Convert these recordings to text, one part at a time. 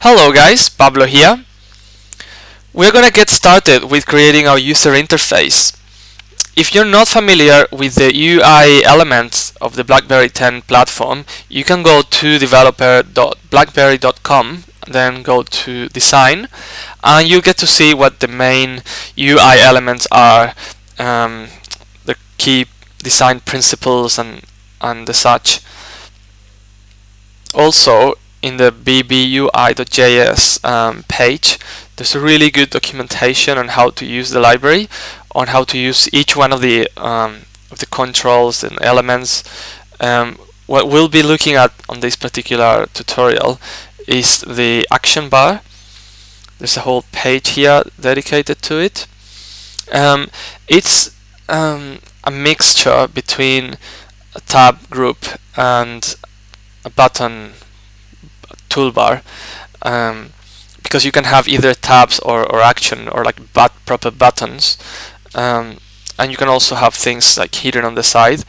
Hello guys, Pablo here. We're gonna get started with creating our user interface. If you're not familiar with the UI elements of the BlackBerry 10 platform, you can go to developer.blackberry.com, then go to design, and you get to see what the main UI elements are, the key design principles and the such. Also, in the bbui.js page, there's a really good documentation on how to use the library, on how to use each one of the controls and elements. What we'll be looking at on this particular tutorial is the action bar. There's a whole page here dedicated to it. It's a mixture between a tab group and a button toolbar, because you can have either tabs or action or like proper buttons, and you can also have things like hidden on the side.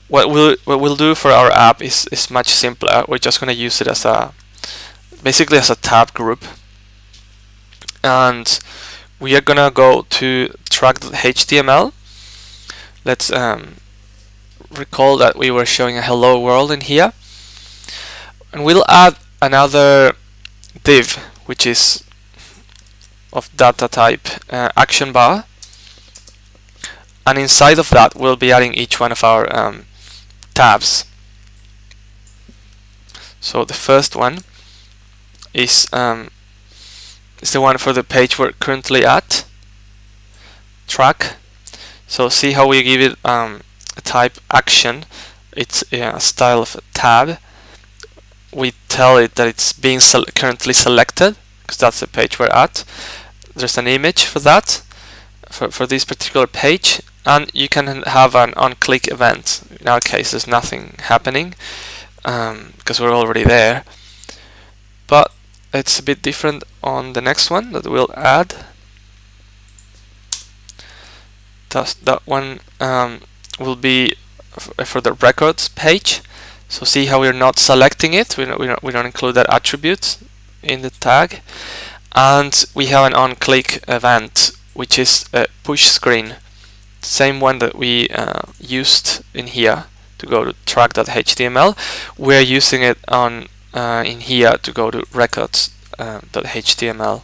What we'll do for our app is much simpler. We're just going to use it as basically as a tab group, and we are going to go to track.html. Let's recall that we were showing a hello world in here. And we'll add another div, which is of data type action bar, and inside of that we'll be adding each one of our tabs. So the first one is the one for the page we're currently at, track. So see how we give it a type action. It's a style of a tab. We tell it that it's being currently selected, because that's the page we're at. There's an image for that, for this particular page, and you can have an on-click event. In our case, there's nothing happening because we're already there, but it's a bit different on the next one that we'll add. That one will be for the records page. So see how we're not selecting it, we don't include that attribute in the tag. And we have an on-click event, which is a push screen, same one that we used in here to go to track.html. We're using it on in here to go to records.html.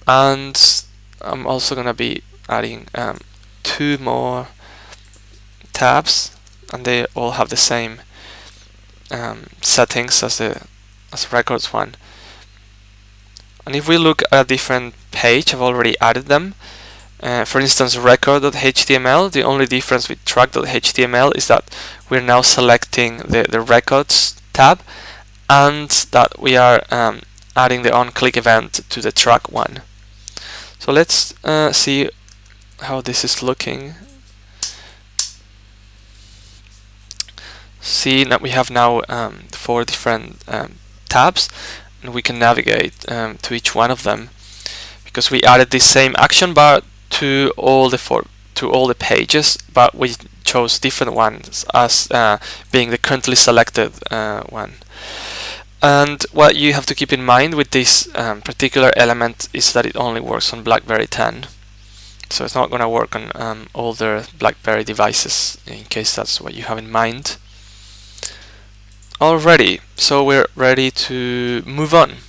And I'm also going to be adding 2 more tabs, and they all have the same settings as the records one. And if we look at a different page, I've already added them. For instance, record.html, the only difference with track.html is that we're now selecting the records tab, and that we are adding the on-click event to the track one. So let's see how this is looking. See that we have now 4 different tabs, and we can navigate to each one of them, because we added this same action bar to all the pages, but we chose different ones as being the currently selected one. And what you have to keep in mind with this particular element is that it only works on BlackBerry 10. So it's not going to work on older BlackBerry devices, in case that's what you have in mind. Alrighty, so we're ready to move on.